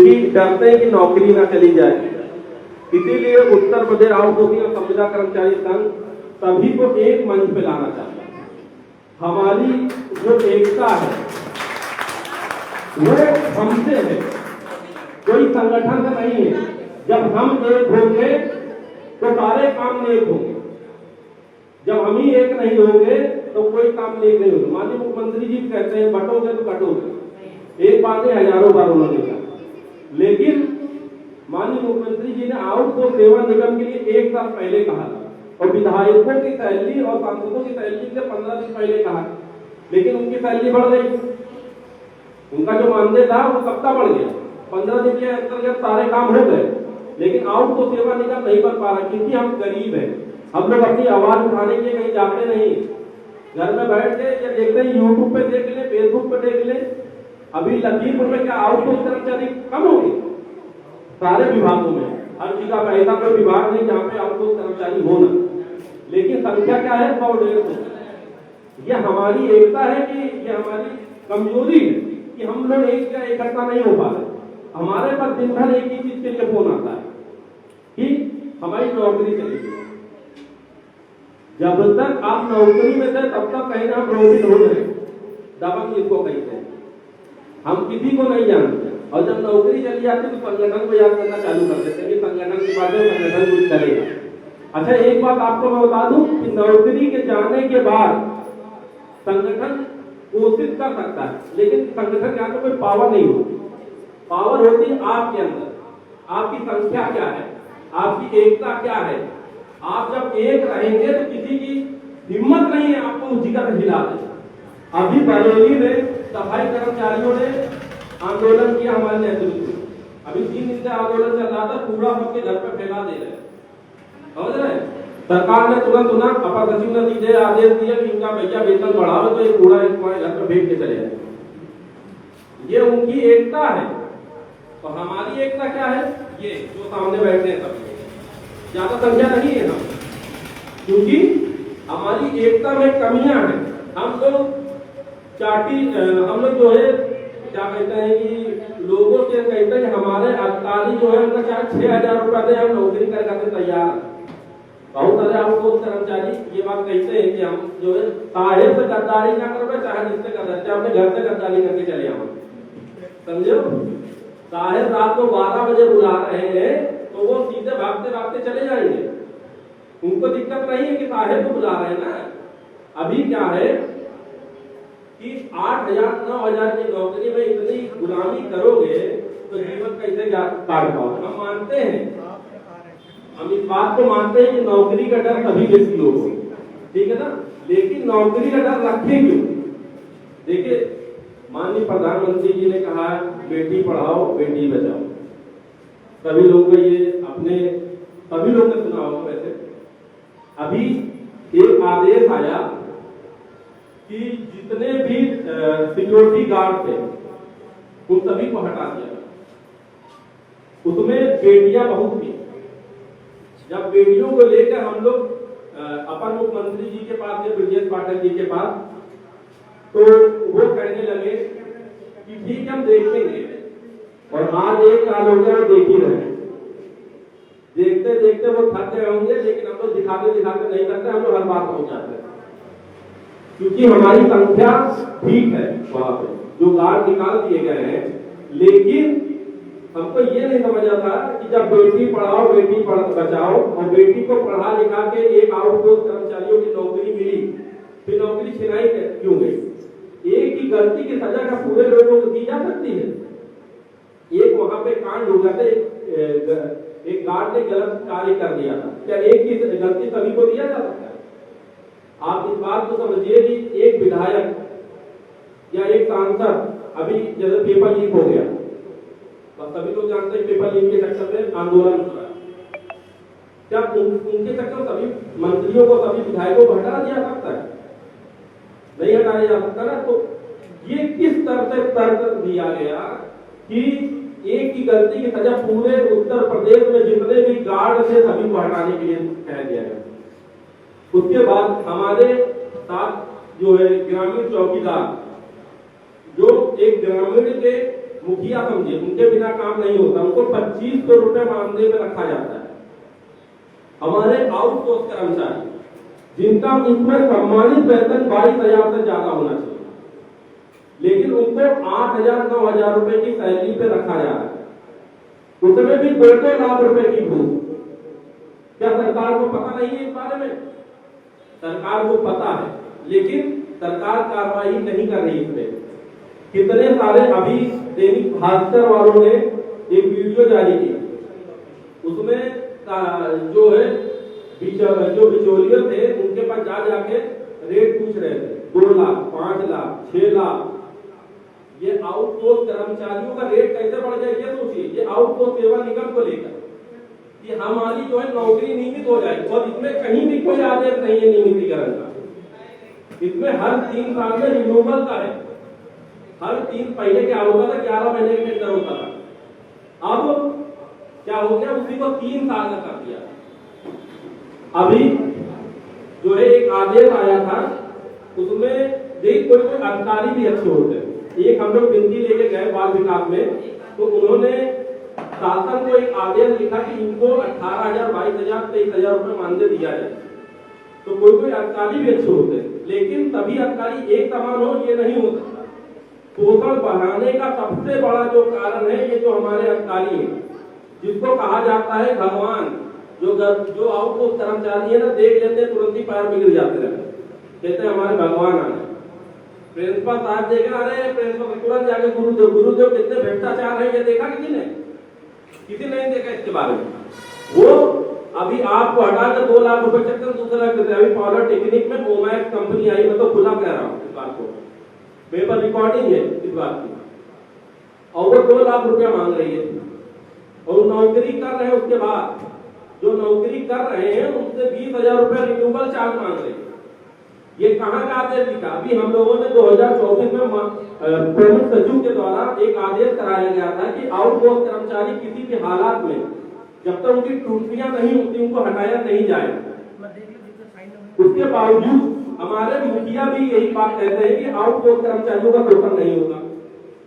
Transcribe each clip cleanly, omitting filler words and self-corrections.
क्योंकि डरते हैं कि नौकरी ना चली जाए। इसीलिए उत्तर प्रदेश आउटसोर्सिंग और संविदा कर्मचारी संघ सभी को एक मंच पे लाना चाहता है। हमारी जो एकता है वो हमसे है, कोई संगठन से नहीं है। जब हम एक होंगे तो सारे काम एक होंगे, जब हम ही एक नहीं होंगे तो कोई काम नहीं होगा। माननीय मुख्यमंत्री जी कहते हैं बटोगे तो कटोगे, एक बार नहीं हजारों बार उन्होंने कहा। लेकिन माननीय मुख्यमंत्री जी ने आउटसोर्स सेवा निगम के लिए एक साल पहले कहा और विधायकों की सैलरी और सांसदों की सैलरी से 15 दिन पहले कहा, लेकिन उनकी सैलरी बढ़ गई। उनका जो मानदेय था वो सबका बढ़ गया, 15 दिन के अंतर्गत सारे काम हो गए, लेकिन आउटसोर्स सेवा निगम नहीं बन पा रहा क्योंकि हम गरीब हैं। हम लोग अपनी आवाज उठाने के लिए कहीं जाते नहीं, घर में बैठ के या देखते हैं यूट्यूब पे देख ले, फेसबुक पे देख ले। अभी लखीमपुर में क्या आउटसोर्स कर्मचारी कम हो गए? सारे विभागों में हर जगह पे ऐसा कोई विभाग नहीं जहाँ पे आउटसोर्स कर्मचारी हो ना, लेकिन संख्या क्या है 100-150। ये हमारी एकता है कि ये हमारी कमजोरी है कि हम लोग एक इकट्ठा नहीं हो पा रहे। हमारे पास दिन भर एक ही चीज के लिए फोन आता है कि हमारी नौकरी चलेगी। जब तक आप नौकरी में थे तब तक कहीं ना प्रोविट हो रहे, दबंग इसको कहते हैं, हम किसी को नहीं जानते। और जब नौकरी चली जाती तो संगठन को याद करना चालू कर देते हैं कि संगठन के बाद संगठन कुछ करेगा। अच्छा, एक बात आपको मैं बता दूं कि नौकरी के जाने के बाद संगठन कोशिश कर सकता है, लेकिन संगठन के हाथ में कोई पावर नहीं होती। पावर होती है आपके अंदर, आपकी संख्या क्या है, आपकी एकता क्या है। आप जब एक रहेंगे तो किसी की हिम्मत नहीं है आपको उस जगह से हिला दे। अभी बरेली में सफाई कर्मचारियों ने आंदोलन किया हमारे नेतृत्व में, अभी 3 दिन से आंदोलन चल रहा था, कूड़ा सबके घर पे फैला दे रहे, समझ रहे हैं। सरकार ने तुरंत अपर सचिव ने सीधे आदेश दिया कि इनका भैया वेतन बढ़ाओ तो ये कूड़ा तुम्हारे घर पे फेंक के चले जाए। ये उनकी एकता है। तो हमारी एकता क्या है? ये जो सामने बैठे हैं सभी, ज्यादा संख्या नहीं है हम, क्योंकि हमारी एकता में कमियां हैं। हम लोग हम लोग जो है क्या कहते हैं कि लोगों से कहते हैं कि हमारे अधिकारी जो है उनका चाहे 6,000 रुपया दे, हम नौकरी करने तैयार। बहुत सारे आउटसोर्स कर्मचारी ये बात कहते हैं कि हम जो है साहेब से गद्दारी ना करो, चाहे जिससे गद्दारी, चाहे अपने घर से गद्दारी करके चले आओ, समझो। साहेब रात को 12 बजे बुला रहे हैं तो वो सीधे भागते भागते चले जाएंगे, उनको दिक्कत नहीं है कि साहेब को बुला रहे हैं ना। अभी क्या है कि 8,000-9,000 की नौकरी में इतनी गुलामी करोगे तो जीवन कैसे काट पाओगे? हम मानते हैं, हम इस बात को मानते हैं कि नौकरी का डर सभी व्यक्ति लोग हो, ठीक है ना, लेकिन नौकरी का डर रखें क्यों? देखिए, माननीय प्रधानमंत्री जी ने कहा बेटी पढ़ाओ बेटी बचाओ, सभी लोग को ये अपने सभी लोग ने सुना होगा। वैसे अभी एक आदेश आया कि जितने भी सिक्योरिटी गार्ड थे उन सभी को हटा दिया। उसमें बेटियां बहुत थी। जब बेटियों को लेकर हम लोग अपर मुख्यमंत्री जी के पास या ब्रजेश पाठक जी के पास, तो वो कहने लगे कि ठीक है हम देखेंगे। और आज 1 साल हो गया देख ही रहे, देखते देखते वो थक गए होंगे, लेकिन हम लोग दिखाते दिखाते नहीं करते, हम लोग हर बात पहुंचाते हैं क्योंकि हमारी संख्या ठीक है। वहां पे जो गार्ड निकाल दिए गए हैं, लेकिन हमको ये नहीं समझ आता कि जब बेटी पढ़ाओ बेटी बचाओ और बेटी को पढ़ा लिखा के एक आउटसोर्स कर्मचारियों की नौकरी मिली, फिर नौकरी छिनाई क्यों गई? एक की गलती की सजा का पूरे लोगों को दी जा सकती है। एक वहां पे कांड हो गया था, एक गार्ड ने गलत कार्य कर दिया था, क्या एक की गलती सभी को दिया जा सकता है? आप इस बात को समझिए कि एक विधायक या एक सांसद, अभी जैसे पेपर लीक हो गया, सभी लोग जानते हैं पेपर लीक के चक्कर में आंदोलन हुआ, क्या उनके चक्कर सभी मंत्रियों को सभी विधायकों को हटा दिया सकता है? नहीं हटाया जा सकता ना। तो ये किस तरह से तर्क दिया गया कि एक की गलती की सजा पूरे उत्तर प्रदेश में जितने भी गार्ड थे सभी को हटाने के लिए कह दिया गया। उसके बाद हमारे साथ जो है ग्रामीण चौकीदार, जो एक ग्रामीण के मुखिया समझिए, उनके बिना काम नहीं होता, उनको 2500 रुपए मानदेय में रखा जाता है। हमारे आउटसोर्स कर्मचारी जिनका इसमें सम्मानित वेतन 22,000 से ज्यादा होना चाहिए, लेकिन उनको 8,000 9,000 रुपए की सैलरी पे रखा जा रहा है, उसमें भी 2-2 लाख रुपए की घूस। क्या सरकार को पता नहीं है इस बारे में? सरकार को पता है, लेकिन सरकार कार्रवाई नहीं कर रही इसमें। कितने सारे अभी दैनिक भास्कर वालों ने एक वीडियो जारी की, उसमें जो है जो बिचौलिए थे उनके पास जाके रेट पूछ रहे थे, 2 लाख 5 लाख 6 लाख। ये आउटसोर्स कर्मचारियों का रेट कैसे बढ़ जाए ये सोचिए। ये आउटसोर्स सेवा निगम को लेकर कि हमारी जो है नौकरी नियमित हो जाए, और इसमें कहीं भी कोई आदेश नहीं है नियमितीकरण का। इसमें हर 3 साल में रिन्यूअल का है, हर 3 पहले क्या होता था 11 महीने के अंदर होता था, अब क्या हो गया उसी को 3 साल का कर दिया। अभी जो है एक आदेश आया था, उसमें देख कोई अधिकारी भी अच्छे होते हैं। एक हम लोग विनती लेके गए बाल विकास में, तो उन्होंने शासन को एक आदेश लिखा कि इनको 18,000 22,000 23,000 रुपए मानदेय दिया जाए। तो कोई अधिकारी भी अच्छे होते हैं, लेकिन सभी अधिकारी एक समान हो ये नहीं हो सकता। शोषण बढ़ाने का सबसे बड़ा जो कारण है ये जो हमारे अधिकारी हैं, जिसको कहा जाता है भगवान। जो आउटसोर्स कर्मचारी है ना, देख लेते हैं तुरंत ही पैर में गिर जाते हैं, कहते हैं हमारे भगवान आ गए। प्रिंसिपल साहब देखे, अरे प्रिंसिपल तुरंत जाके गुरुदेव कितने भ्रष्टाचार है ये देखा किसी ने? किसी ने नहीं देखा इसके बारे में। वो अभी आपको हटा के 2 लाख रुपए चक्कर दूसरा करते। अभी पॉलिटेक्निक में ओमैक्स कंपनी आई, मैं तो खुला कह रहा हूँ इस बात को, पेपर रिकॉर्डिंग है इस बात की, और वो 2 लाख रुपया मांग रही है। और नौकरी कर रहे हैं, उसके बाद जो नौकरी कर रहे हैं उनसे 20,000 रुपया रिन्यूअल चार्ज मांग रहे हैं। ये कहाँ का आदेश लिखा? अभी हम लोगों ने 2024 में प्रमुख सचिव के द्वारा एक आदेश कराया गया था कि आउटसोर्स कर्मचारी किसी भी हालात में जब तक उनकी टूटियां नहीं होती उनको हटाया नहीं जाएगा। उसके बावजूद हमारे मुखिया भी यही बात कहते हैं कि आउटसोर्स कर्मचारियों का शोषण नहीं होगा।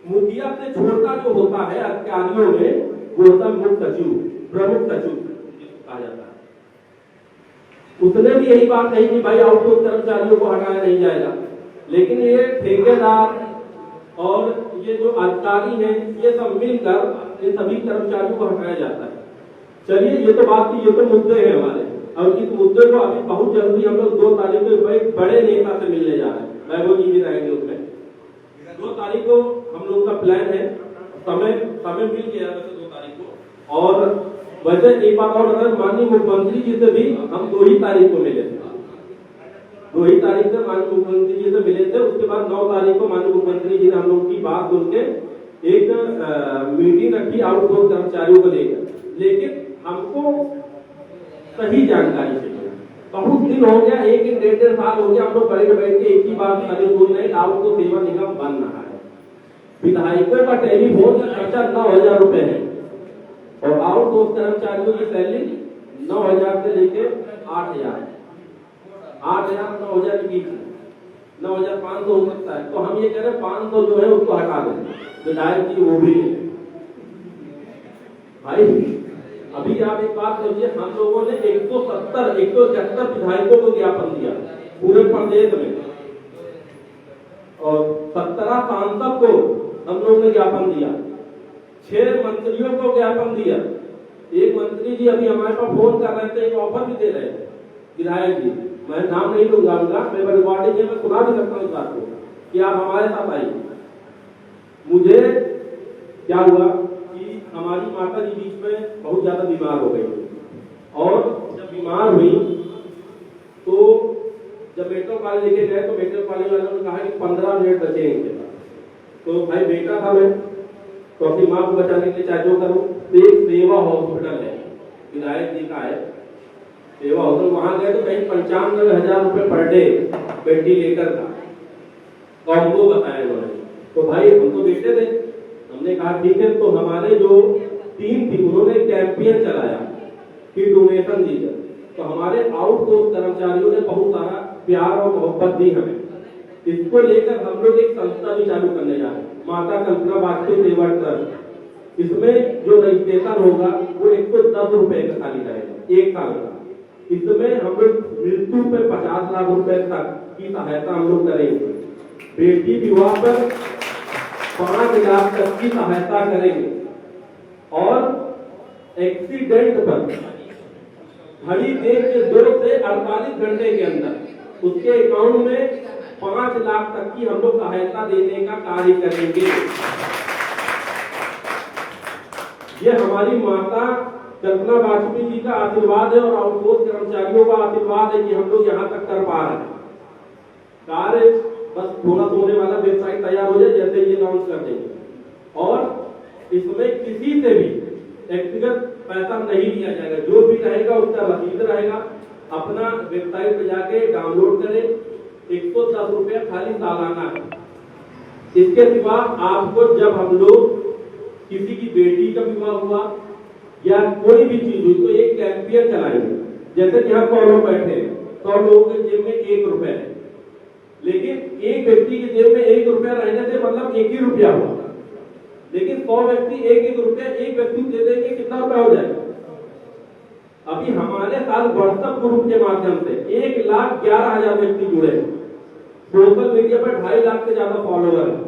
मुखिया से छोटा जो होता है अधिकारियों में वो होता है मुख्य सचिव, प्रमुख सचिव कहा जाता है। उसने भी यही बात कही कि भाई आउटसोर्स कर्मचारियों को हटाया नहीं जाएगा, लेकिन ये ठेकेदार और ये जो अधिकारी हैं ये सब मिलकर इन सभी कर्मचारियों को हटाया जाता है। चलिए ये तो बात की, ये तो मुद्दे हैं हमारे, और इस मुद्दे को अभी बहुत जल्दी हम लोग 2 तारीख को एक बड़े नेता से मिलने जा रहे हैं, वैभव जी भी रहेंगे उसमें। 2 तारीख को हम लोग का प्लान है, समय मिल गया वैसे 2 तारीख को। और वैसे एक बात और बता, माननीय मुख्यमंत्री जी से भी हम 2 ही तारीख को मिले थे। 2 ही तारीख से माननीय मुख्यमंत्री जी से मिले थे। उसके बाद 9 तारीख को माननीय मुख्यमंत्री जी ने हम लोग की बात सुन के एक मीटिंग रखी आउटसोर्स कर्मचारियों को लेकर। लेकिन हमको सही जानकारी चाहिए। बहुत दिन हो गया, 1-1.5 साल हो गया हम लोग बैठ के एक ही बात बोल रहे हैं, आउटसोर्स सेवा निगम बन रहा है। विधायकों का टेलीफोन का खर्चा 9,000 रुपए है, और आउटसोर्स कर्मचारियों की सैलरी 9,000 से लेके 8,000 9,000 के बीच, 9,500 हो सकता है। तो हम ये कह रहे हैं 500 जो है उसको हटा दें, विधायक जी वो भी भाई। अभी आप एक बात सोचिए, हम लोगों ने 170-173 विधायकों को ज्ञापन दिया पूरे प्रदेश में, और 17 सांसद को हम लोगों ने ज्ञापन दिया, 6 मंत्रियों को ज्ञापन दिया। एक मंत्री जी अभी हमारे पास फोन कर रहे थे, एक ऑफर भी दे रहे थे विधायक जी, मैं नाम नहीं लूंगा उनका, मैं रिकॉर्डिंग में सुना भी सकता हूँ इस बात को कि आप हमारे साथ आइए। मुझे क्या हुआ कि हमारी माता जी बीच में बहुत ज्यादा बीमार हो गई, और जब बीमार हुई तो जब मेडिकल कॉलेज लेके गए तो मेडिकल कॉलेज वालों ने कहा कि 15 मिनट बचे हैं इनके पास। तो भाई बेटा था मैं, तो अपनी माँ को बचाने के लिए चाहे जो करूँ। तो एक सेवा हॉस्पिटल है, विधायक जी का है सेवा हॉस्पिटल, वहां गए तो कहीं 95,000 रुपए पर डे वेंटिलेटर का कॉम्बो बताया उन्होंने। तो भाई हम तो बेटे थे, हमने कहा ठीक है। तो हमारे जो टीम थी उन्होंने कैंपेन चलाया कि डोनेशन दीजिए, तो हमारे आउटसोर्स कर्मचारियों ने बहुत सारा प्यार और मोहब्बत दी हमें। इसको लेकर हम लोग एक संस्था भी चालू करने जा रहे हैं, माता कल्पना वाजपेयी सेवा ट्रस्ट, इसमें जो रजिस्ट्रेशन होगा वो 110 रुपए का खाली रहेगा 1 साल का। इसमें हम लोग मृत्यु पे 50 लाख रुपए तक की सहायता हम लोग करेंगे। बेटी विवाह पर 5 लाख तक की सहायता करेंगे और एक्सीडेंट पर घड़ी देख के 2 से 48 घंटे के अंदर उसके अकाउंट में 5 लाख तक की हम लोग सहायता देने का कार्य करेंगे। ये हमारी माता कल्पना वाजपेयी जी का आशीर्वाद है और आउटपोस्ट कर्मचारियों का आशीर्वाद है कि हम लोग यहाँ तक कर पा रहे हैं। कार्य बस थोड़ा होने वाला, वेबसाइट तैयार हो जाए जैसे ये लॉन्च कर देंगे और इसमें किसी से भी व्यक्तिगत पैसा नहीं लिया जाएगा। जो भी रहेगा उसका रसीद रहेगा, अपना वेबसाइट पे जाके डाउनलोड करें। 110 रुपया खाली सालाना है। इसके सिवा आपको जब हम लोग किसी की बेटी का विवाह हुआ या कोई भी चीज हुई तो एक कैंपेन चलाएंगे। जैसे कि हम 100 लोग बैठे हैं, 100 लोगों के जेब में 1 रुपया है, लेकिन एक व्यक्ति के जेब में 1 रुपया रहने से मतलब 1 ही रुपया हुआ। लेकिन 100 व्यक्ति 1-1 रुपया एक व्यक्ति दे देंगे, कितना रुपया हो जाएगा? अभी हमारे साथ व्हाट्सएप ग्रुप के माध्यम से 1,11,000 व्यक्ति जुड़े हैं। सोशल मीडिया पर 2.5 लाख से ज्यादा फॉलोअर है।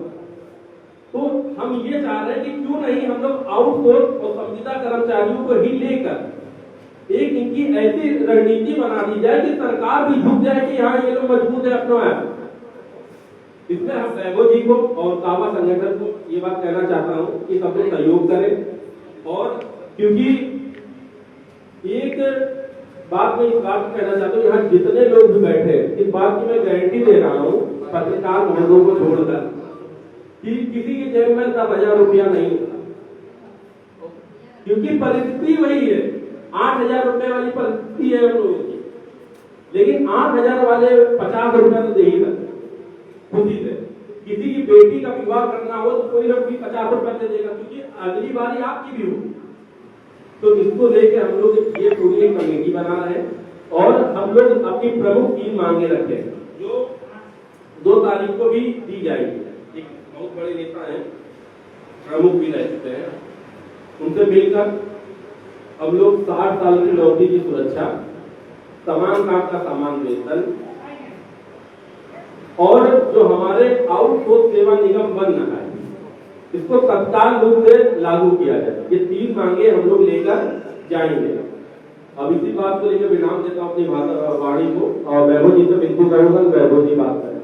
तो हम ये चाह रहे हैं कि क्यों नहीं हम लोग आउटसोर्स और संविदा कर्मचारियों को ही लेकर एक इनकी ऐसी रणनीति बना दी जाए कि सरकार भी झुक जाए कि हाँ ये लोग मजबूत है अपना है। इसमें हम वैभव जी को और कावा संगठन को ये बात कहना चाहता हूँ कि सब लोग सहयोग करें। और क्योंकि एक बात मैं इस बात कहना चाहता हूँ, यहाँ जितने लोग भी बैठे इस बात की मैं गारंटी दे रहा हूँ पत्रकार महोदयों को छोड़कर कि किसी के जेब में 10,000 रुपया नहीं होगा, क्योंकि परिस्थिति वही है। 8,000 रुपए वाली परिस्थिति है हम लोगों की, लेकिन 8,000 वाले 50 रुपया तो दे ही सकते खुशी से। किसी की बेटी का विवाह करना हो तो कोई लोग भी 50 रुपया दे देगा, क्योंकि अगली बारी आपकी भी होगी। तो इसको लेकर हम लोग ये पूरी एक कमेटी बना रहे हैं और हम लोग अपनी प्रमुख 3 मांगे रखे जो 2 तारीख को भी दी जाएगी। एक बहुत बड़े नेता हैं, प्रमुख भी रह चुके हैं, उनसे मिलकर हम लोग 60 साल की नौकरी की सुरक्षा, समान काम का समान वेतन और जो हमारे आउटसोर्स सेवा निगम बन रहा है इसको तत्काल रूप से लागू किया जाए। ये 3 मांगे हम लोग लेकर जाएंगे। अब इसी बात को लेकर विराम देता हूँ अपनी वाणी को और वैभव जी से विनती करूंगा, वैभव जी बात करें।